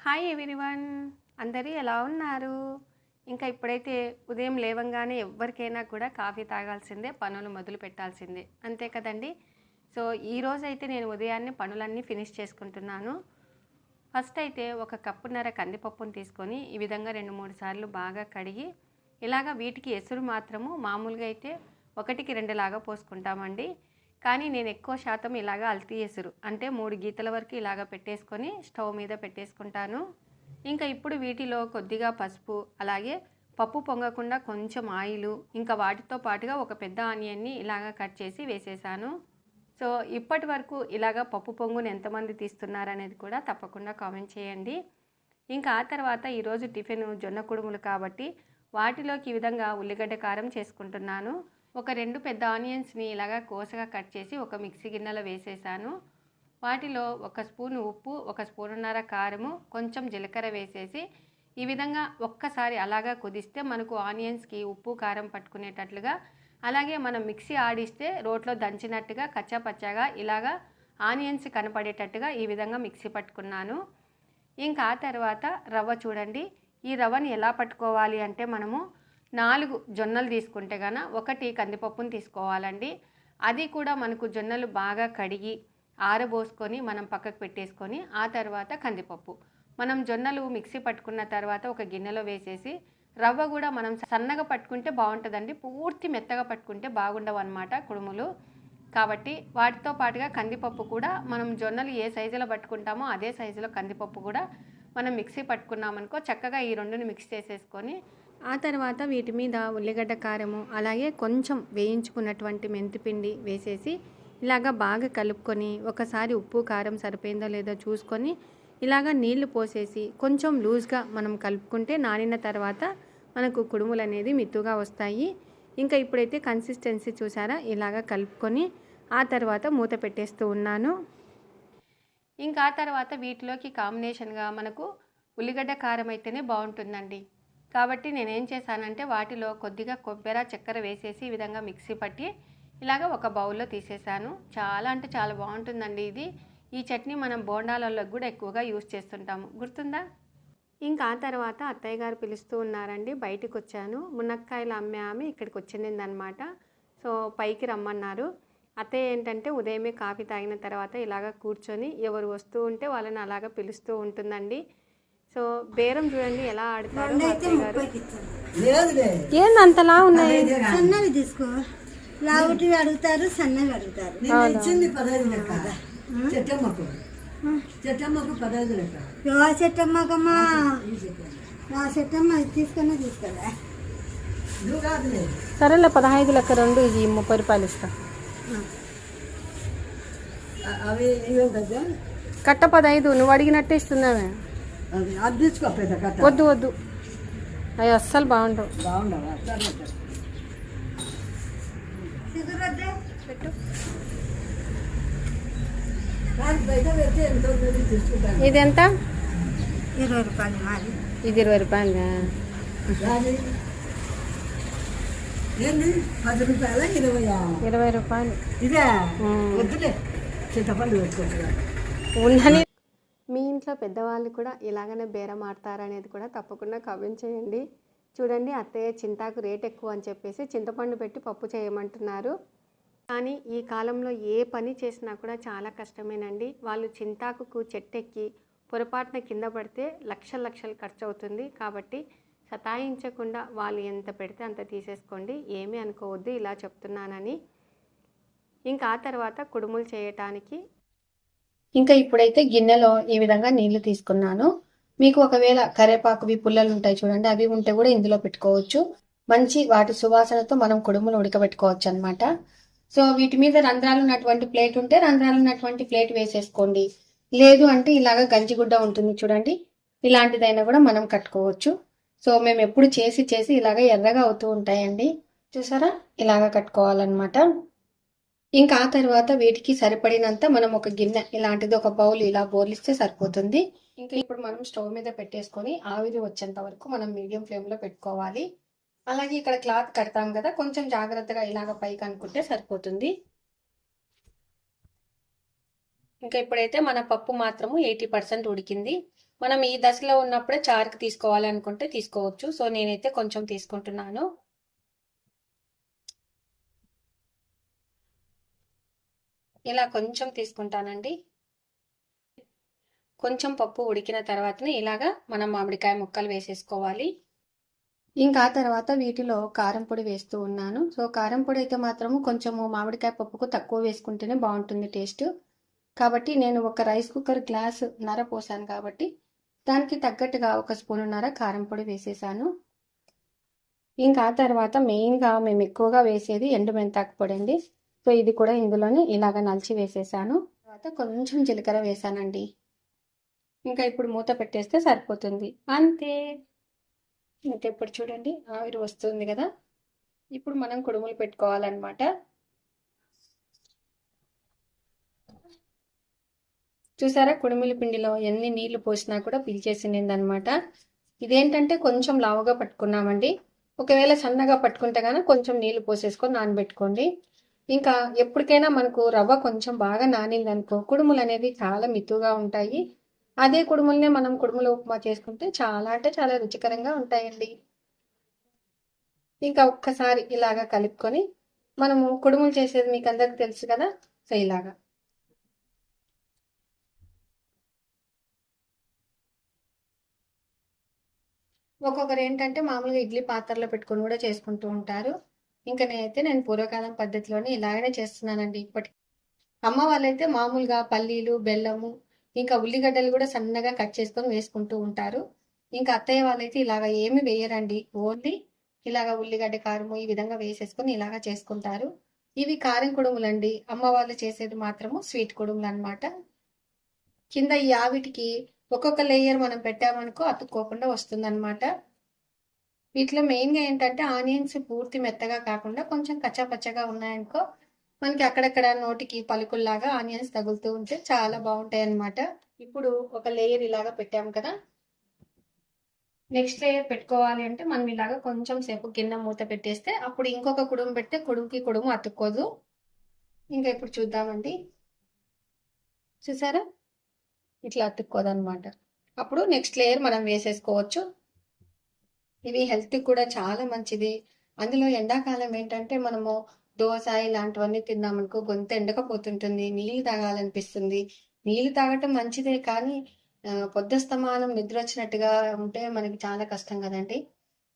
Hi everyone, అందరూ ఎలా ఉన్నారు? ఇంకా ఇప్పుడైతే ఉదయం లేవంగానే ఎవ్వరికైనా కూడా కాఫీ తాగాల్సిందే, పనులు మొదలు పెట్టాల్సిందే, అంతే కదండి. సో ఈరోజైతే నేను ఉదయాన్నే పనులన్నీ ఫినిష్ చేసుకుంటున్నాను. ఫస్ట్ అయితే ఒక కప్పున్నర కందిపప్పును తీసుకొని ఈ విధంగా 2-3 సార్లు బాగా కడిగి ఇలాగ వీటికి ఎసురు మాత్రము మామూలుగా అయితే 1కి 2 లాగా పోసుకుంటామండి. కానీ నేను ఎక్కువ శాతం ఇలాగ అల్తీ ఎసురు అంటే 3 గీతల వరకు ఇలాగ పెట్టేసుకొని స్టవ్ మీద పెట్టేసుకుంటాను. ఇంకా ఇప్పుడు వీటిలో కొద్దిగా పసుపు, అలాగే పప్పు పొంగకుండా కొంచెం ఆయిలు, ఇంకా వాటితో పాటుగా ఒక పెద్ద ఆనియన్ని ఇలాగ కట్ చేసి వేసేసాను. సో ఇప్పటి వరకు ఇలాగ పప్పు పొంగుని ఎంతమంది తీస్తున్నారనేది కూడా తప్పకుండా కామెంట్ చేయండి. ఇంకా ఆ తర్వాత ఈరోజు టిఫిన్ జొన్న కుడుములు కాబట్టి వాటిలోకి ఈ విధంగా ఉల్లిగడ్డ కారం చేసుకుంటున్నాను. ఒక 2 పెద్ద ఆనియన్స్ని ఇలాగా కోసగా కట్ చేసి ఒక మిక్సీ గిన్నెలో వేసేసాను. వాటిలో 1 స్పూన్ ఉప్పు, 1 స్పూన్నర కారము, కొంచెం జీలకర్ర వేసేసి ఈ విధంగా ఒక్కసారి అలాగా కుదిస్తే మనకు ఆనియన్స్కి ఉప్పు కారం పట్టుకునేటట్లుగా, అలాగే మనం మిక్సీ ఆడిస్తే రోట్లో దంచినట్టుగా కచ్చాపచ్చాగా ఇలాగా ఆనియన్స్ కనపడేటట్టుగా ఈ విధంగా మిక్సీ పట్టుకున్నాను. ఇంకా ఆ తర్వాత రవ్వ చూడండి, ఈ రవ్వని ఎలా పట్టుకోవాలి అంటే మనము 4 జొన్నలు తీసుకుంటే గాన 1 కందిపప్పును తీసుకోవాలండి. అది కూడా మనకు జొన్నలు బాగా కడిగి ఆరబోసుకొని మనం పక్కకు పెట్టేసుకొని ఆ తర్వాత కందిపప్పు మనం జొన్నలు మిక్సీ పట్టుకున్న తర్వాత ఒక గిన్నెలో వేసేసి రవ్వ కూడా మనం సన్నగా పట్టుకుంటే బాగుంటుందండి, పూర్తి మెత్తగా పట్టుకుంటే బాగుండవు అన్నమాట కుడుములు. కాబట్టి వాటితో పాటుగా కందిపప్పు కూడా మనం జొన్నలు ఏ సైజులో పట్టుకుంటామో అదే సైజులో కందిపప్పు కూడా మనం మిక్సీ పట్టుకున్నామనుకో చక్కగా ఈ రెండుని మిక్స్ చేసేసుకొని ఆ తర్వాత వీటి మీద ఉల్లిగడ్డ కారము, అలాగే కొంచెం వేయించుకున్నటువంటి మెంతిపిండి వేసేసి ఇలాగ బాగా కలుపుకొని ఒకసారి ఉప్పు కారం సరిపోయిందో లేదో చూసుకొని ఇలాగ నీళ్లు పోసేసి కొంచెం లూజ్గా మనం కలుపుకుంటే నానిన తర్వాత మనకు కుడుములు అనేది మిత్తుగా వస్తాయి. ఇంకా ఇప్పుడైతే కన్సిస్టెన్సీ చూసారా, ఇలాగ కలుపుకొని ఆ తర్వాత మూత పెట్టేస్తూ ఉన్నాను. ఇంకా ఆ తర్వాత వీటిలోకి కాంబినేషన్గా మనకు ఉల్లిగడ్డ కారం అయితేనే బాగుంటుందండి. కాబట్టి నేనేం చేశానంటే వాటిలో కొద్దిగా కొబ్బరి చక్కెర వేసేసి ఈ విధంగా మిక్సీ పట్టి ఇలాగ ఒక బౌల్లో తీసేసాను. చాలా అంటే చాలా బాగుంటుందండి ఇది. ఈ చట్నీ మనం బోండాలలో కూడా ఎక్కువగా యూజ్ చేస్తుంటాము, గుర్తుందా? ఇంకా ఆ తర్వాత అత్తయ్య గారు పిలుస్తూ ఉన్నారండి, బయటికి వచ్చాను. మునక్కాయలు అమ్మే ఆమె ఇక్కడికి వచ్చిందనమాట. సో పైకి రమ్మన్నారు. అత్తయ్య ఏంటంటే ఉదయమే కాఫీ తాగిన తర్వాత ఇలాగ కూర్చొని ఎవరు వస్తూ ఉంటే వాళ్ళని అలాగ పిలుస్తూ ఉంటుందండి. సో బేరం చూడండి ఎలా ఆడతారు అత్తయ్య గారు. ఏంది అంతలా ఉన్నాయి? సన్నవి తీసుకో, లావుటి అడుగుతారు, సన్నవి అడుగుతారు. చెట్టమ్మకమ్మా చెట్టమ్మ తీసుకున్నా తీసుకోలే. సరేలే 15 లెక్క 2 ఇది 30 రూపాయలు ఇస్తా. కట్ట 15 నువ్వు అడిగినట్టే ఇస్తున్నావే. వద్దు వద్దు, అవి అస్సలు బాగుండవు. ఇది ఎంత? 20 రూపాయలు మాది. ఇది 20 రూపాయలు. 20 రూపాయలు ఉండని. మీ ఇంట్లో పెద్దవాళ్ళు కూడా ఇలాగనే బేరం ఆడతారనేది కూడా తప్పకుండా కామెంట్ చేయండి. చూడండి, అత్తయ్య చింతాకు రేట్ ఎక్కువ అని చెప్పేసి చింతపండు పెట్టి పప్పు చేయమంటున్నారు. కానీ ఈ కాలంలో ఏ పని చేసినా కూడా చాలా కష్టమేనండి. వాళ్ళు చింతాకుకు చెట్టెక్కి పొరపాటున కింద పడితే లక్షలు ఖర్చు అవుతుంది. కాబట్టి సతాయించకుండా వాళ్ళు ఎంత పెడితే అంత తీసేసుకోండి, ఏమీ అనుకోవద్దు ఇలా చెప్తున్నానని. ఇంకా ఆ తర్వాత కుడుములు చేయటానికి ఇంకా ఇప్పుడైతే గిన్నెలో ఈ విధంగా నీళ్లు తీసుకున్నాను. మీకు ఒకవేళ కరేపాకువి పుల్లలు ఉంటాయి చూడండి, అవి ఉంటే కూడా ఇందులో పెట్టుకోవచ్చు. మంచి వాటి సువాసనతో మనం కుడుములు ఉడకబెట్టుకోవచ్చు అనమాట. సో వీటి మీద రంధ్రాలు ఉన్నటువంటి ప్లేట్ ఉంటే రంధ్రాలు ఉన్నటువంటి ప్లేట్ వేసేసుకోండి. లేదు అంటే ఇలాగ గంజిగుడ్డ ఉంటుంది చూడండి, ఇలాంటిదైనా కూడా మనం కట్టుకోవచ్చు. సో మేము ఎప్పుడు చేసి ఇలాగ ఎర్రగా అవుతూ ఉంటాయండి, చూసారా, ఇలాగ కట్టుకోవాలన్నమాట. ఇంకా ఆ తర్వాత వీటికి సరిపడినంత మనం ఒక గిన్నె ఇలాంటిది ఒక బౌల్ ఇలా బోర్లిస్తే సరిపోతుంది. ఇంకా ఇప్పుడు మనం స్టవ్ మీద పెట్టేసుకొని ఆవిరి వచ్చేంత వరకు మనం మీడియం ఫ్లేమ్ లో పెట్టుకోవాలి. అలాగే ఇక్కడ క్లాత్ కడతాం కదా, కొంచెం జాగ్రత్తగా ఇలాగ పైకి అనుకుంటే సరిపోతుంది. ఇంకా ఇప్పుడైతే మన పప్పు మాత్రము 80% ఉడికింది. మనం ఈ దశలో ఉన్నప్పుడే చారుకి తీసుకోవాలి అనుకుంటే తీసుకోవచ్చు. సో నేనైతే కొంచెం తీసుకుంటున్నాను. ఇలా కొంచెం తీసుకుంటానండి. కొంచెం పప్పు ఉడికిన తర్వాతనే ఇలాగా మనం మామిడికాయ ముక్కలు వేసేసుకోవాలి. ఇంకా తర్వాత వీటిలో కారం పొడి వేస్తూ ఉన్నాను. సో కారం పొడి అయితే మాత్రము కొంచెము మామిడికాయ పప్పుకు తక్కువ వేసుకుంటేనే బాగుంటుంది టేస్ట్. కాబట్టి నేను ఒక రైస్ కుక్కర్ గ్లాసు నర పోసాను కాబట్టి దానికి తగ్గట్టుగా 1 స్పూనున్నర కారం పొడి వేసేసాను. ఇంకా తర్వాత మెయిన్గా మేము ఎక్కువగా వేసేది ఎండు మెంతాకు పొడి అండి. సో ఇది కూడా ఇందులోనే ఇలాగ నలిచి వేసేసాను. తర్వాత కొంచెం జీలకర్ర వేసానండి. ఇంకా ఇప్పుడు మూత పెట్టేస్తే సరిపోతుంది, అంతే. ఇంకా ఇప్పుడు చూడండి ఆవిరి వస్తుంది కదా, ఇప్పుడు మనం కుడుములు పెట్టుకోవాలన్నమాట. చూసారా కుడుముల పిండిలో ఎన్ని నీళ్లు పోసినా కూడా పీల్చేసిందనమాట. ఇదేంటంటే కొంచెం లావుగా పట్టుకున్నామండి. ఒకవేళ సన్నగా పట్టుకుంటే కనుక కొంచెం నీళ్లు పోసేసుకొని నానబెట్టుకోండి. ఇంకా ఎప్పటికైనా మనకు రవ్వ కొంచెం బాగా నానిందనుకో కుడుములు అనేది చాలా మితుగా ఉంటాయి. అదే కుడుములనే మనం కుడుముల ఉప్మా చేసుకుంటే చాలా అంటే చాలా రుచికరంగా ఉంటాయండి. ఇంకా ఒక్కసారి ఇలాగా కలుపుకొని మనము కుడుములు చేసేది మీకు అందరికి తెలుసు కదా, సో ఇలాగా ఒక్కొక్కరు ఏంటంటే మామూలుగా ఇడ్లీ పాత్రలో పెట్టుకొని కూడా చేసుకుంటూ ఉంటారు. ఇంకా నేను పూర్వకాలం పద్ధతిలోనే ఇలాగనే చేస్తున్నానండి ఇప్పటికి. అమ్మ వాళ్ళైతే మామూలుగా పల్లీలు, బెల్లము, ఇంకా ఉల్లిగడ్డలు కూడా సన్నగా కట్ చేసుకొని వేసుకుంటూ ఉంటారు. ఇంకా అత్తయ్య వాళ్ళైతే ఇలాగ ఏమి వేయరండి, ఓన్లీ ఇలాగ ఉల్లిగడ్డ కారము ఈ విధంగా వేసేసుకొని ఇలాగ చేసుకుంటారు. ఇవి కారం కుడుములండి. అమ్మ వాళ్ళు చేసేది మాత్రము స్వీట్ కుడుములు అనమాట. కింద ఈ ఆవిటికి ఒక్కొక్క లేయర్ మనం పెట్టామనుకో అతుక్కోకుండా వస్తుందన్నమాట. వీటిలో మెయిన్గా ఏంటంటే ఆనియన్స్ పూర్తి మెత్తగా కాకుండా కొంచెం కచ్చాపచ్చగా ఉన్నాయనుకో మనకి అక్కడక్కడ నోటికి పలుకుల్లాగా ఆనియన్స్ తగులుతూ ఉంటే చాలా బాగుంటాయి అన్నమాట. ఇప్పుడు ఒక లేయర్ ఇలాగా పెట్టాము కదా, నెక్స్ట్ లేయర్ పెట్టుకోవాలి అంటే మనం ఇలాగా కొంచెం సేపు కింద మూత పెట్టేస్తే అప్పుడు ఇంకొక కుడుము పెడితే కుడుముకి కుడుము అతుక్కోదు. ఇంకా ఇప్పుడు చూద్దామండి, చూసారా ఇట్లా అతుక్కోదన్నమాట. అప్పుడు నెక్స్ట్ లేయర్ మనం వేసేసుకోవచ్చు. ఇవి హెల్త్కి కూడా చాలా మంచిది. అందులో ఎండాకాలం ఏంటంటే మనము దోశ ఇలాంటివన్నీ తిన్నామనుకో గొంతు ఎండకపోతుంటుంది, నీళ్ళు తాగాలనిపిస్తుంది. నీళ్ళు తాగటం మంచిదే కానీ పొద్దస్తమానం నిద్ర వచ్చినట్టుగా ఉంటే మనకి చాలా కష్టం కదండి.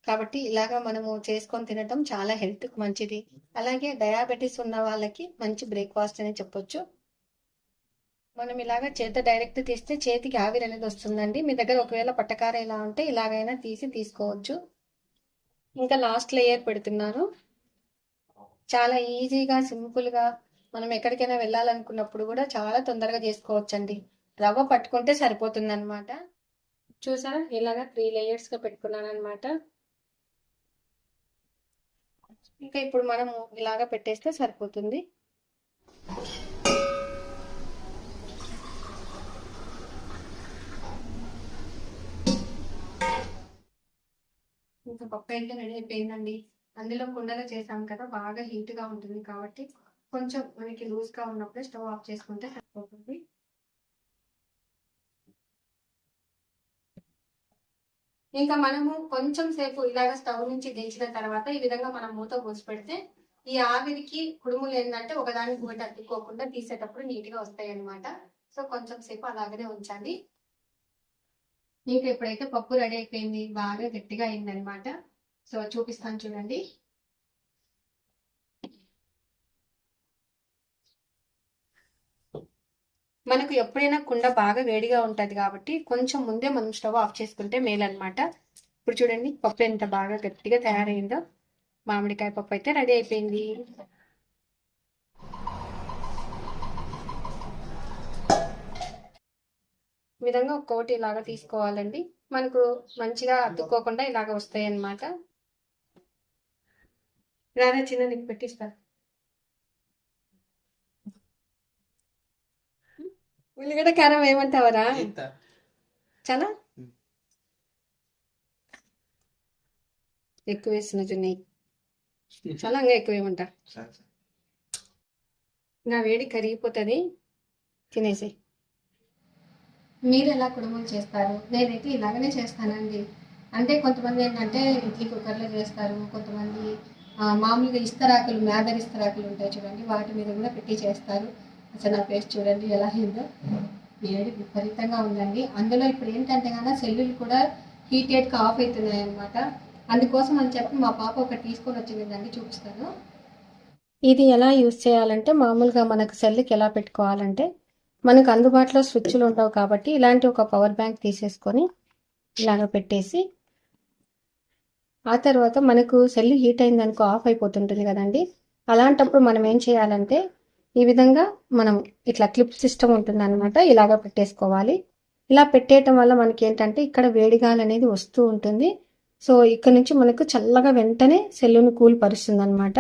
కాబట్టి ఇలాగా మనము చేసుకొని తినటం చాలా హెల్త్కి మంచిది. అలాగే డయాబెటీస్ ఉన్న వాళ్ళకి మంచి బ్రేక్ఫాస్ట్ అని చెప్పొచ్చు. మనం ఇలాగ చేత డైరెక్ట్ తీస్తే చేతికి ఆవిరి అనేది వస్తుందండి. మీ దగ్గర ఒకవేళ పట్టకార ఇలా ఉంటే ఇలాగైనా తీసుకోవచ్చు. ఇంకా లాస్ట్ లేయర్ పెడుతున్నాను. చాలా ఈజీగా సింపుల్గా మనం ఎక్కడికైనా వెళ్ళాలనుకున్నప్పుడు కూడా చాలా తొందరగా చేసుకోవచ్చండి. రవ్వ పట్టుకుంటే సరిపోతుంది అనమాట. చూసారా ఇలాగా 3 లేయర్స్గా పెట్టుకున్నాను అనమాట. ఇంకా ఇప్పుడు మనము ఇలాగా పెట్టేస్తే సరిపోతుంది. ఇంకా పప్పు అయితే రెడీ అయిపోయిందండి. అందులో కుండలో చేసాం కదా, బాగా హీట్గా ఉంటుంది కాబట్టి కొంచెం మనకి లూజ్గా ఉన్నప్పుడే స్టవ్ ఆఫ్ చేసుకుంటే సరిపోతుంది. ఇంకా మనము కొంచెం సేపు ఇలాగ స్టవ్ నుంచి దించిన తర్వాత ఈ విధంగా మనం మూత పోసి పెడితే ఈ ఆవిరికి కుడుములు ఏంటంటే ఒకదానికి ఒకటి అతుక్కోకుండా తీసేటప్పుడు నీట్గా వస్తాయి అనమాట. సో కొంచెం సేపు అలాగనే ఉంచాలి. ఇంకా ఇప్పుడైతే పప్పు రెడీ అయిపోయింది, బాగా గట్టిగా అయిందనమాట. సో చూపిస్తాను చూడండి. మనకు ఎప్పుడైనా కుండ బాగా వేడిగా ఉంటుంది కాబట్టి కొంచెం ముందే మనం స్టవ్ ఆఫ్ చేసుకుంటే మేలన్నమాట. ఇప్పుడు చూడండి పప్పు ఎంత బాగా గట్టిగా తయారైందో. మామిడికాయ పప్పు అయితే రెడీ అయిపోయింది. ఈ విధంగా ఒక్కొక్కటి ఇలాగా తీసుకోవాలండి. మనకు మంచిగా అతుక్కోకుండా ఇలాగ వస్తాయి అన్నమాట. రారా చిన్న నీకు పెట్టిస్తా. ఉల్లిగడ్డ కారం ఏమంటావరా? చాలా ఎక్కువ వేస్తున్న చున్నీ, చాలా ఇంకా ఎక్కువ ఏమంటా. నా వేడి కరిగిపోతుంది, తినేసి. మీరు ఎలా కుడుములు చేస్తారు? నేనైతే ఇలాగనే చేస్తానండి. అంటే కొంతమంది ఏంటంటే ఇడ్లీ కుక్కర్‌లో చేస్తారు. కొంతమంది మామూలుగా ఇస్తరాకులు, మేదర్ ఇస్తరాకులు ఉంటాయి చూడండి. వాటి మీద కూడా పెట్టి చేస్తారు. అసలు నా ఫేస్ చూడండి ఎలా అయిందో. వేడి విపరీతంగా ఉందండి. అందులో ఇప్పుడు ఏంటంటే గన సెల్లులు కూడా హీటెడ్‌గా ఆఫ్ అయితున్నాయన్నమాట. అందుకోసం అని చెప్పి మా పాప ఒకటి తీసుకొని వచ్చిందండి, చూపిస్తాను. ఇది ఎలా యూజ్ చేయాలంటే మామూలుగా మనకు సెల్లుకి ఎలా పెట్టుకోవాలంటే మనకు అందుబాటులో స్విచ్లు ఉండవు కాబట్టి ఇలాంటి ఒక పవర్ బ్యాంక్ తీసేసుకొని ఇలాగ పెట్టేసి ఆ తర్వాత మనకు సెల్ హీట్ అయిందనుకో ఆఫ్ అయిపోతుంటుంది కదండి. అలాంటప్పుడు మనం ఏం చేయాలంటే ఈ విధంగా మనం ఇట్లా క్లిప్ సిస్టమ్ ఉంటుంది అనమాట, ఇలాగ పెట్టేసుకోవాలి. ఇలా పెట్టేయటం వల్ల మనకి ఏంటంటే ఇక్కడ వేడిగాలి అనేది వస్తూ ఉంటుంది. సో ఇక్కడ నుంచి మనకు చల్లగా వెంటనే సెల్లును కూల్ పరుస్తుంది అనమాట.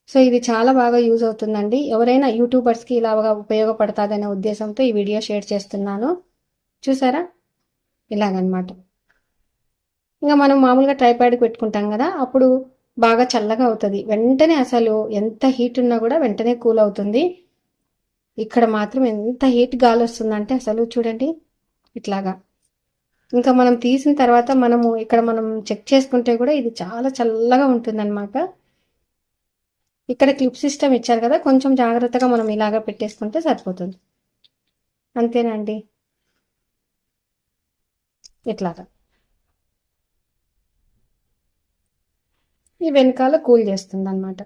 సో ఇది చాలా బాగా యూజ్ అవుతుందండి. ఎవరైనా యూట్యూబర్స్కి ఇలాగా ఉపయోగపడుతుందనే ఉద్దేశంతో ఈ వీడియో షేర్ చేస్తున్నాను. చూసారా, ఇలాగనమాట. ఇంకా మనం మామూలుగా ట్రైపాడ్కి పెట్టుకుంటాం కదా, అప్పుడు బాగా చల్లగా అవుతుంది వెంటనే. అసలు ఎంత హీట్ ఉన్నా కూడా వెంటనే కూల్ అవుతుంది. ఇక్కడ మాత్రం ఎంత హీట్ గాలి వస్తుందంటే అసలు చూడండి ఇట్లాగా. ఇంకా మనం తీసిన తర్వాత మనం చెక్ చేసుకుంటే కూడా ఇది చాలా చల్లగా ఉంటుందన్నమాట. ఇక్కడ క్లిప్ సిస్టమ్ ఇచ్చారు కదా, కొంచెం జాగ్రత్తగా మనం ఇలాగా పెట్టేసుకుంటే సరిపోతుంది. అంతేనండి, ఇట్లాగా. ఈ వెనకాల కూల్ చేస్తుంది అనమాట.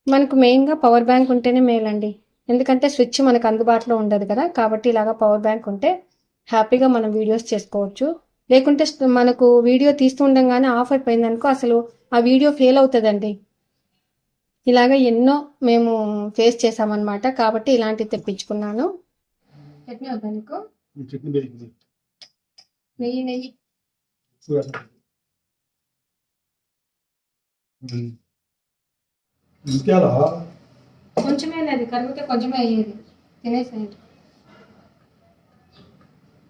మనకు మెయిన్గా పవర్ బ్యాంక్ ఉంటేనే మేలండి. ఎందుకంటే స్విచ్ మనకు అందుబాటులో ఉండదు కదా, కాబట్టి ఇలాగా పవర్ బ్యాంక్ ఉంటే హ్యాపీగా మనం వీడియోస్ చేసుకోవచ్చు. లేకుంటే మనకు వీడియో తీస్తూ ఉండగానే ఆఫ్ అయిపోయింది అనుకో అసలు ఆ వీడియో ఫెయిల్ అవుతుందండి. ఇలాగ ఎన్నో మేము ఫేస్ చేసామన్నమాట. కాబట్టి ఇలాంటివి తెప్పించుకున్నాను. చట్నీ వద్దా నీకు? నెయ్యి నెయ్యి కొంచెమే, అది కరిగితే కొంచెమే అయ్యేది, తినేసేయండి.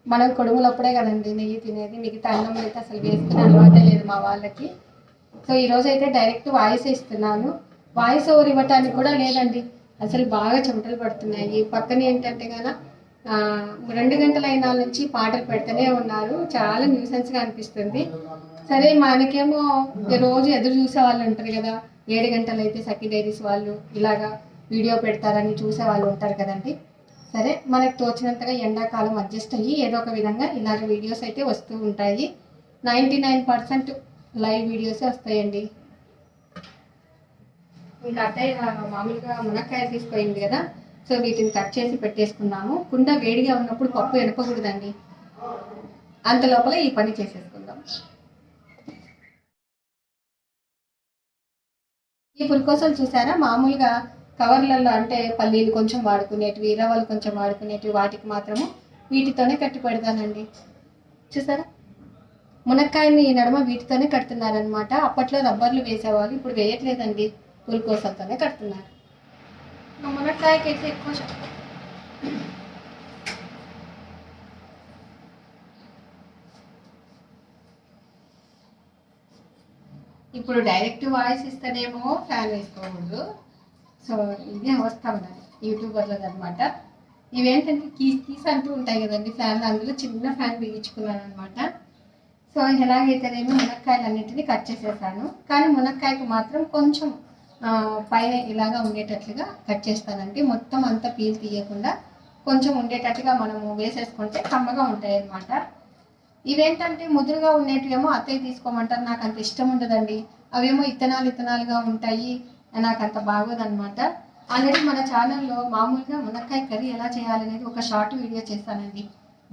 మనం కొడుములు అప్పుడే కదండి నెయ్యి తినేది, మిగతా అన్నం అయితే అసలు వేసుకునే అలవాటే లేదు మా వాళ్ళకి. సో ఈరోజు అయితే డైరెక్ట్ వాయిస్ ఇస్తున్నాను. వాయిస్ ఓవర్ ఇవ్వటానికి కూడా లేదండి, అసలు బాగా చెమటలు పడుతున్నాయి. పక్కన ఏంటంటే కనుక 2 గంటల అయినా నుంచి పాటలు పెడుతూనే ఉన్నారు. చాలా న్యూసెన్స్గా అనిపిస్తుంది. సరే మనకేమో రోజు ఎదురు చూసే వాళ్ళు ఉంటారు కదా, 7 గంటలు అయితే సఖీ డైరీస్ వాళ్ళు ఇలాగా వీడియో పెడతారని చూసే వాళ్ళు ఉంటారు కదండి. సరే మనకు తోచినంతగా ఎండాకాలం అడ్జస్ట్ అయ్యి ఏదో ఒక విధంగా ఇలాగ వీడియోస్ అయితే వస్తూ ఉంటాయి. 99% లైవ్ వీడియోసే వస్తాయండి. ఇంకా అత్తయ్య మామూలుగా మునక్కాయలు తీసుకుపోయింది కదా, సో వీటిని కట్ చేసి పెట్టేసుకున్నాము. కుండ వేడిగా ఉన్నప్పుడు పప్పు ఎనపకూడదండి, అంత లోపల ఈ పని చేసేసుకుందాం. ఈ పులికోసలు చూసారా, మామూలుగా కవర్లలో అంటే పల్లీలు కొంచెం వాడుకునేటివి, రవ్వలు కొంచెం వాడుకునేటివి, వాటికి మాత్రము వీటితోనే కట్టి పెడతానండి. చూసారా, మునక్కాయని నడుమ వీటితోనే కడుతున్నారనమాట. అప్పట్లో రబ్బర్లు వేసేవాళ్ళు, ఇప్పుడు వేయట్లేదండి, పులికోసలతోనే కడుతున్నారు. మునక్కాయకి అయితే ఎక్కువ ఇప్పుడు డైరెక్ట్ వాయిస్ ఇస్తేనేమో ఫ్యాన్ వేసుకోకూడదు. సో ఇది అవస్థ ఉన్నది యూట్యూబర్లది అనమాట. ఇవేంటంటే కీస్ అంటూ ఉంటాయి కదండి ఫ్యాన్లు, అందులో చిన్న ఫ్యాన్ బిగించుకున్నాను అనమాట. సో ఎలాగైతేనేమో మునక్కాయలు అన్నింటినీ కట్ చేసేసాను, కానీ మునక్కాయకు మాత్రం కొంచెం పైన ఇలాగా ఉండేటట్లుగా కట్ చేస్తానండి. మొత్తం అంతా పీల్ తీయకుండా కొంచెం ఉండేటట్టుగా మనము వేసేసుకుంటే కమ్మగా ఉంటాయి అన్నమాట. ఇవేంటంటే ముదురుగా ఉండేటివేమో అత్తయ్య తీసుకోమంటారు, నాకు అంత ఇష్టం ఉండదండి. అవేమో ఇత్తనాలుగా ఉంటాయి, నాకు అంత బాగోదన్నమాట. ఆల్రెడీ మన ఛానల్లో మామూలుగా మునక్కాయ కర్రీ ఎలా చేయాలనేది ఒక షార్ట్ వీడియో చేస్తానండి,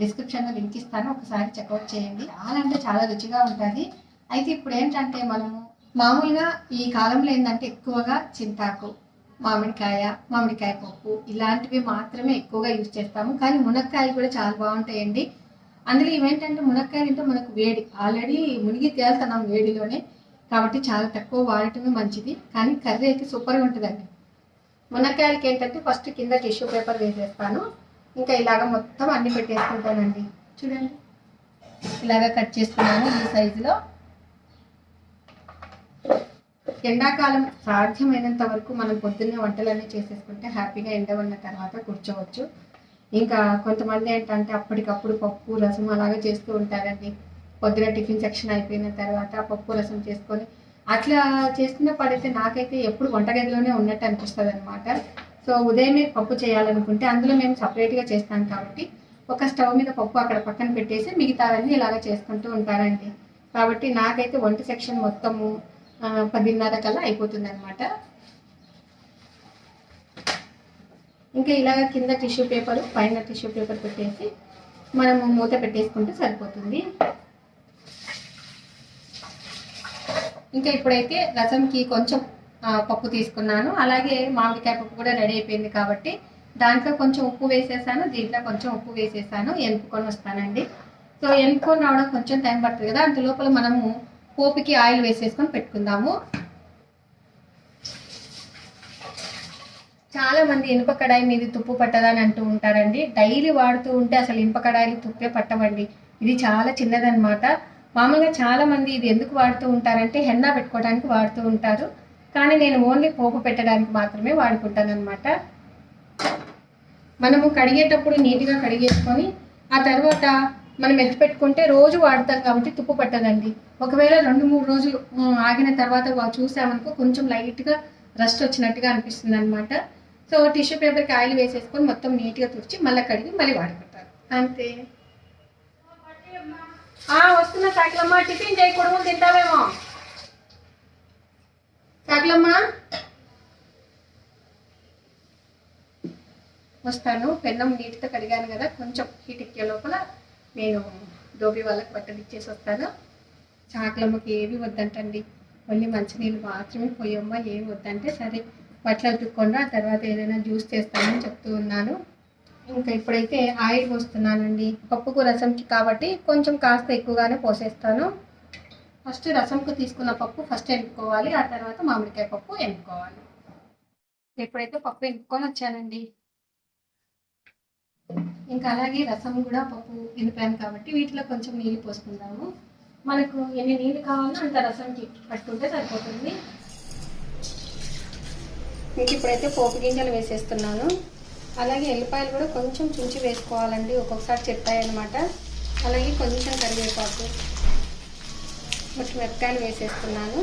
డిస్క్రిప్షన్లో లింక్ ఇస్తాను, ఒకసారి చెక్అవుట్ చేయండి. చాలా అంటే చాలా రుచిగా ఉంటుంది. అయితే ఇప్పుడు ఏంటంటే మనము మామూలుగా ఈ కాలంలో ఏంటంటే ఎక్కువగా చింతాకు, మామిడికాయ పప్పు ఇలాంటివి మాత్రమే ఎక్కువగా యూజ్ చేస్తాము. కానీ మునక్కాయలు కూడా చాలా బాగుంటాయండి. అందులో ఇవేంటంటే మునక్కాయలు అంటే మనకు వేడి, ఆల్రెడీ మునిగి తేలుతున్నాం వేడిలోనే, కాబట్టి చాలా తక్కువ వాడటమే మంచిది. కానీ కర్రీ అయితే సూపర్గా ఉంటుందండి. మునక్కాయలకి ఏంటంటే ఫస్ట్ కింద టిష్యూ పేపర్ వేసేస్తాను, ఇంకా ఇలాగ మొత్తం అన్ని పెట్టేసుకుంటానండి. చూడండి ఇలాగ కట్ చేసుకున్నాను ఈ సైజులో. ఎండాకాలం సాధ్యమైనంత వరకు మనం పొద్దున్నే వంటలన్నీ చేసేసుకుంటే హ్యాపీగా ఎండ ఉన్న తర్వాత కూర్చోవచ్చు. ఇంకా కొంతమంది ఏంటంటే అప్పటికప్పుడు పప్పు రసం అలాగే చేస్తూ ఉంటారండి. పొద్దున టిఫిన్ సెక్షన్ అయిపోయిన తర్వాత పప్పు రసం చేసుకొని అట్లా చేసుకున్న పడైతే నాకైతే ఎప్పుడు వంటగదిలోనే ఉన్నట్టు అనిపిస్తుంది అనమాట. సో ఉదయమే పప్పు చేయాలనుకుంటే అందులో మేము సపరేట్గా చేస్తాం కాబట్టి ఒక స్టవ్ మీద పప్పు అక్కడ పక్కన పెట్టేసి మిగతావన్నీ ఇలాగ చేసుకుంటూ ఉంటారండి. కాబట్టి నాకైతే వంట సెక్షన్ మొత్తము 10:30 కల్లా అయిపోతుంది అనమాట. ఇంకా ఇలాగ కింద టిష్యూ పేపర్ పైన టిష్యూ పేపర్ పెట్టేసి మనము మూత పెట్టేసుకుంటే సరిపోతుంది. ఇంకా ఇప్పుడైతే రసంకి కొంచెం పప్పు తీసుకున్నాను. అలాగే మామిడికాయ పప్పు కూడా రెడీ అయిపోయింది కాబట్టి దాంట్లో కొంచెం ఉప్పు వేసేసాను, దీంట్లో కొంచెం ఉప్పు వేసేసాను. ఎనుపుకొని వస్తానండి. సో ఎనుపుకొని రావడం కొంచెం టైం పడుతుంది కదా, అంత లోపల మనము పోపుకి ఆయిల్ వేసేసుకొని పెట్టుకుందాము. చాలా మంది ఇనుప కడాయి మీద తుప్పు పట్టదని అంటూ ఉంటారండి. డైలీ వాడుతూ ఉంటే అసలు ఇనుప కడాయిలు తుప్పే పట్టవండి. ఇది చాలా చిన్నదనమాట. మామూలుగా చాలా మంది ఇది ఎందుకు వాడుతూ ఉంటారంటే హెన్నా పెట్టుకోవడానికి వాడుతూ ఉంటారు. కానీ నేను ఓన్లీ పోపు పెట్టడానికి మాత్రమే వాడుకుంటాను అనమాట. మనము కడిగేటప్పుడు నీట్గా కడిగేసుకొని ఆ తర్వాత మనం ఎత్తి పెట్టుకుంటే రోజు వాడతాం కాబట్టి తుప్పు పట్టదండి. ఒకవేళ 2-3 రోజులు ఆగిన తర్వాత చూసామనుకో కొంచెం లైట్గా రస్ట్ వచ్చినట్టుగా అనిపిస్తుంది అనమాట. సో టిష్యూ పేపర్కి ఆయిల్ వేసేసుకొని మొత్తం నీట్గా తుడిచి మళ్ళీ కడిగి మళ్ళీ వాడుకుంటారు అంతే. వస్తున్నా సాకిలమ్మ, టిఫిన్ చేయకూడదు, తింటావేమో సాకిలమ్మ. వస్తాను. పెన్నం నీటితో కడిగాను కదా, కొంచెం హీట్ ఎక్కే లోపల నేను డోబీ వాళ్ళకి బట్టలు ఇచ్చేసి వస్తాను. చాకలమ్మకి ఏవి వద్దంటండి, ఓన్లీ మంచినీళ్ళు మాత్రమే పోయమ్మ, ఏమి వద్దంటే సరే బట్టలు ఉతుక్కుండా ఆ తర్వాత ఏదైనా జ్యూస్ చేస్తానని చెప్తూ ఉన్నాను. ఇంకా ఇప్పుడైతే ఆయిల్ పోస్తున్నానండి పప్పుకు రసంకి కాబట్టి కొంచెం కాస్త ఎక్కువగానే పోసేస్తాను. ఫస్ట్ రసంకు తీసుకున్న పప్పు ఫస్ట్ ఎనుకోవాలి, ఆ తర్వాత మామిడికాయ పప్పు ఎనుకోవాలి. ఇప్పుడైతే పప్పు ఎనుక్కొని వచ్చానండి. ఇంకా అలాగే రసం కూడా పప్పు ఎనిపాను కాబట్టి వీటిలో కొంచెం నీళ్ళు పోసుకుందాము. మనకు ఎన్ని నీళ్ళు కావాలో అంత రసంకి పట్టుకుంటే సరిపోతుంది. ఇంక ఇప్పుడైతే పోపు గింజలు వేసేస్తున్నాను. అలాగే ఎల్లిపాయలు కూడా కొంచెం చుంచి వేసుకోవాలండి, ఒక్కొక్కసారి చెప్తాయి అన్నమాట. అలాగే కొంచెం కరివేపాకు, వట్టిమిరపకాయలు వేసేస్తున్నాను.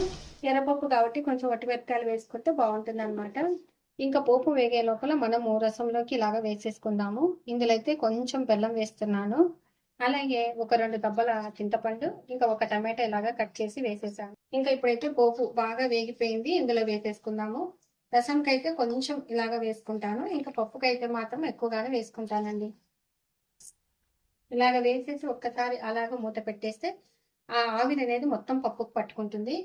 ఎర్రపప్పు కాబట్టి కొంచెం వట్టిమిరపకాయలు వేసుకుంటే బాగుంటుంది అనమాట. ఇంకా పోపు వేగే లోపల మనము రసంలోకి ఇలాగా వేసేసుకుందాము. ఇందులో అయితే కొంచెం బెల్లం వేస్తున్నాను. అలాగే ఒక 2 దబ్బల చింతపండు, ఇంకా ఒక టమాటా ఇలాగా కట్ చేసి వేసేసాను. ఇంకా ఇప్పుడైతే పోపు బాగా వేగిపోయింది, ఇందులో వేసేసుకుందాము. రసంకి అయితే కొంచెం ఇలాగా వేసుకుంటాను, ఇంకా పప్పుకైతే మాత్రం ఎక్కువగానే వేసుకుంటానండి. ఇలాగ వేసేసి ఒక్కసారి అలాగ మూత పెట్టేస్తే ఆ ఆవిరి అనేది మొత్తం పప్పుకు పట్టుకుంటుంది.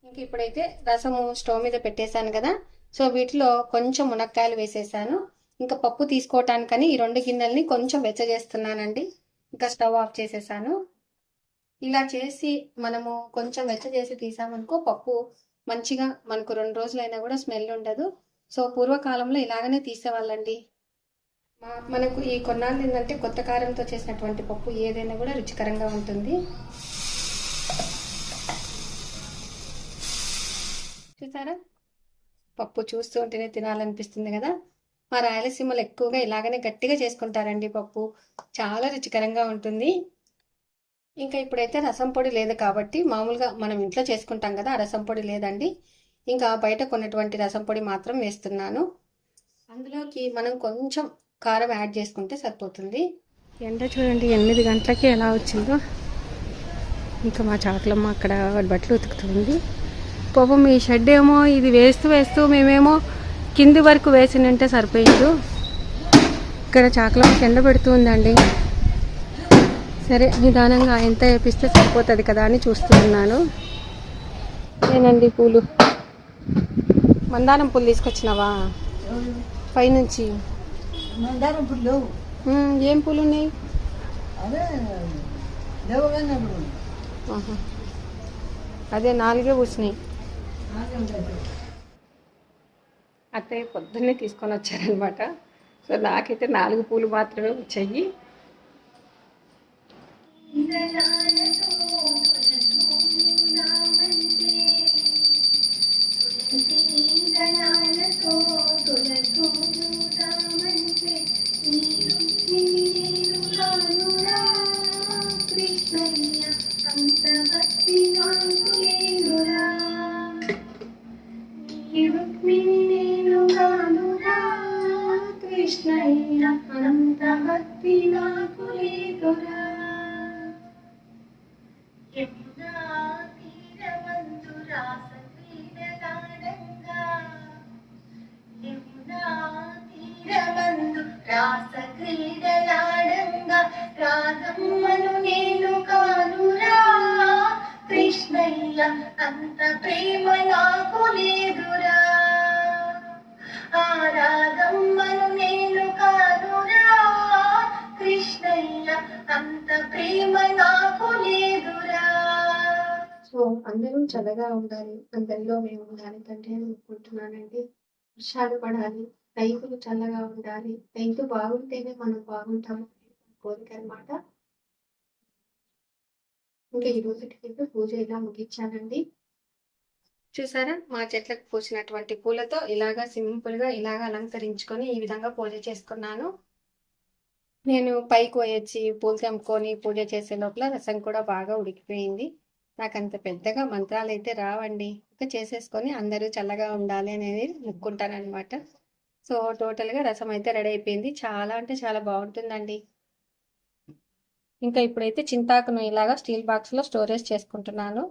ఇంక ఇప్పుడైతే రసము స్టవ్ మీద పెట్టేశాను కదా, సో వీటిలో కొంచెం మునక్కాయలు వేసేసాను. ఇంకా పప్పు తీసుకోవటానికని ఈ 2 గిన్నెల్ని కొంచెం వెచ్చజేస్తున్నానండి. ఇంకా స్టవ్ ఆఫ్ చేసేసాను. ఇలా చేసి మనము కొంచెం వెచ్చజేసి తీసామనుకో పప్పు మంచిగా మనకు 2 రోజులైనా కూడా స్మెల్ ఉండదు. సో పూర్వకాలంలో ఇలాగనే తీసేవాళ్ళండి. మనకు ఈ కొన్నాళ్ళు ఏంటంటే కొత్త కారంతో చేసినటువంటి పప్పు ఏదైనా కూడా రుచికరంగా ఉంటుంది. చూసారా, పప్పు చూస్తూ ఉంటేనే తినాలనిపిస్తుంది కదా. మా రాయలసీమలో ఎక్కువగా ఇలాగనే గట్టిగా చేసుకుంటారండి పప్పు, చాలా రుచికరంగా ఉంటుంది. ఇంకా ఇప్పుడైతే రసం పొడి లేదు కాబట్టి మామూలుగా మనం ఇంట్లో చేసుకుంటాం కదా, ఆ రసం పొడి లేదండి. ఇంకా బయట కొన్నటువంటి రసం పొడి మాత్రం వేస్తున్నాను. అందులోకి మనం కొంచెం కారం యాడ్ చేసుకుంటే సరిపోతుంది. ఎండ చూడండి 8 గంటలకి ఎలా వచ్చిందో. ఇంకా మా చాకలమ్మ అక్కడ బట్టలు ఉతుకుతుంది. పాపం ఈ షెడ్ ఏమో ఇది వేస్తూ మేమేమో కింది వరకు వేసినంటే సరిపోయింది. ఇక్కడ చాకలమ్మకి ఎండ పెడుతుందండి. సరే నిదానంగా ఎంత వేపిస్తే సరిపోతుంది కదా అని చూస్తూ ఉన్నాను. నేనండి పూలు, మందారం పూలు తీసుకొచ్చినావా పైనుంచి? మందారం పూలు ఏం పూలు ఉన్నాయి? అదే 4 పూసినాయి. అత్తయ్య పొద్దున్నే తీసుకొని వచ్చారనమాట. సో నాకైతే 4 పూలు మాత్రమే వచ్చాయి. దళాలతో తులతూగుదామంటే నీ రుక్మిణి నేను కానురా కృష్ణయ్య అంత భక్తి నాకు లేదురా నీ రుక్మిణి నేను కానురా కృష్ణయ్య అంత భక్తి నాకు లేదురా యమునా తీరమందు రాస క్రీడలాడంగా యమునా తీరమందు రాస క్రీడలాడంగా రాధమ్మను నేను కానురా కృష్ణయ్య అంత ప్రేమ నాకు లేదురా ఆ రాధమ్మను నేను కానురా కృష్ణయ్య అంత ప్రేమ నాకు లేదురా. సో అందరూ చల్లగా ఉండాలి, అందరిలో మేము ఉండాలి తండ్రి అని అనుకుంటున్నానండి. వర్షాలు పడాలి, రైతులు చల్లగా ఉండాలి, రైతు బాగుంటేనే మనం బాగుంటాము కోరిక అనమాట. ఇంకా ఈ రోజుకి పూజ ఇలా ముగించానండి. చూసారా, మా చెట్లకు పూసినటువంటి పూలతో ఇలాగా సింపుల్ గా ఇలాగా అలంకరించుకొని ఈ విధంగా పూజ చేసుకున్నాను. నేను పైకి పోయొచ్చి పూలు తెంపుకొని పూజ చేసే లోపల రసం కూడా బాగా ఉడికిపోయింది. నాకు అంత పెద్దగా మంత్రాలు అయితే రావండి, ఇంకా చేసేసుకొని అందరూ చల్లగా ఉండాలి అనేది ముక్కుంటానమాట. సో టోటల్గా రసం అయితే రెడీ అయిపోయింది. చాలా అంటే చాలా బాగుంటుందండి. ఇంకా ఇప్పుడైతే చింతాకును ఇలాగా స్టీల్ బాక్స్లో స్టోరేజ్ చేసుకుంటున్నాను.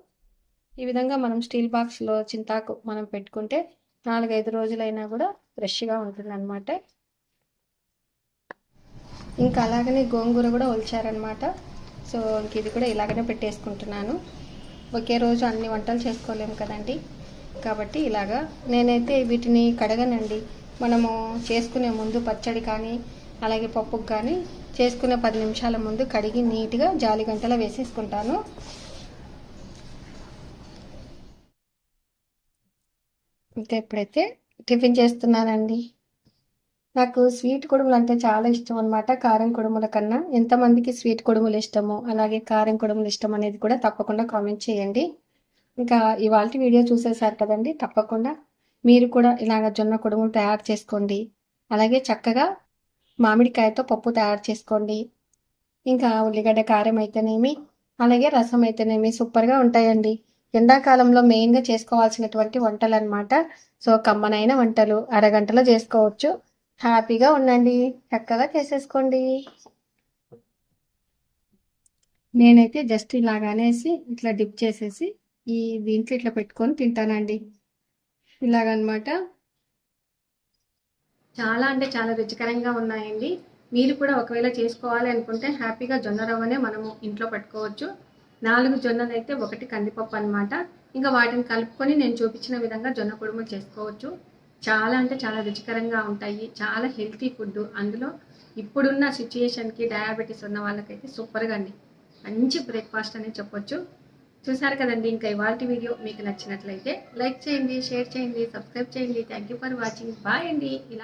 ఈ విధంగా మనం స్టీల్ బాక్స్లో చింతాకు మనం పెట్టుకుంటే 4-5 రోజులైనా కూడా ఫ్రెష్గా ఉంటుంది అనమాట. ఇంకా అలాగనే గోంగూర కూడా ఒలిచారనమాట. సో ఇంక ఇది కూడా ఇలాగనే పెట్టేసుకుంటున్నాను. ఒకే రోజు అన్ని వంటలు చేసుకోలేము కదండి, కాబట్టి ఇలాగా నేనైతే వీటిని కడగనండి. మనము చేసుకునే ముందు పచ్చడి కానీ అలాగే పప్పుకు కానీ చేసుకునే 10 నిమిషాల ముందు కడిగి నీట్గా జాలి గంటలో వేసేసుకుంటాను. ఇంకా ఇప్పుడైతే టిఫిన్ చేస్తున్నానండి. నాకు స్వీట్ కుడుములు అంటే చాలా ఇష్టం అనమాట, కారం కుడుముల కన్నా. ఎంతమందికి స్వీట్ కుడుములు ఇష్టమో అలాగే కారం కుడుములు ఇష్టం అనేది కూడా తప్పకుండా కామెంట్ చేయండి. ఇంకా ఇవాళ వీడియో చూసేసారు కదండి, తప్పకుండా మీరు కూడా ఇలాగ జొన్న కుడుములు తయారు చేసుకోండి. అలాగే చక్కగా మామిడికాయతో పప్పు తయారు చేసుకోండి. ఇంకా ఉల్లిగడ్డ కారం అయితేనేమి అలాగే రసం అయితేనేమి సూపర్గా ఉంటాయండి. ఎండాకాలంలో మెయిన్గా చేసుకోవాల్సినటువంటి వంటలు అనమాట. సో కమ్మనైన వంటలు అరగంటలో చేసుకోవచ్చు. హ్యాపీగా ఉండండి, చక్కగా చేసేసుకోండి. నేనైతే జస్ట్ ఇలాగనేసి ఇట్లా డిప్ చేసేసి ఈ దీంట్లో ఇట్లా పెట్టుకొని తింటానండి. ఇలాగనమాట. చాలా అంటే చాలా రుచికరంగా ఉన్నాయండి. మీరు కూడా ఒకవేళ చేసుకోవాలి అనుకుంటే హ్యాపీగా జొన్న రవ్వనే మనము ఇంట్లో పెట్టుకోవచ్చు. 4 జొన్నలు అయితే 1 కందిపప్పు అనమాట. ఇంకా వాటిని కలుపుకొని నేను చూపించిన విధంగా జొన్న కుడుములు చేసుకోవచ్చు. చాలా అంటే చాలా రుచికరంగా ఉంటాయి, చాలా హెల్తీ ఫుడ్. అందులో ఇప్పుడున్న సిచ్యుయేషన్కి డయాబెటీస్ ఉన్న వాళ్ళకైతే సూపర్గా అండి, మంచి బ్రేక్ఫాస్ట్ అని చెప్పొచ్చు. చూసారు కదండి. ఇంకా ఇవాళ వీడియో మీకు నచ్చినట్లయితే లైక్ చేయండి, షేర్ చేయండి, సబ్స్క్రైబ్ చేయండి. Thank you for watching. Bye అండి. ఇలా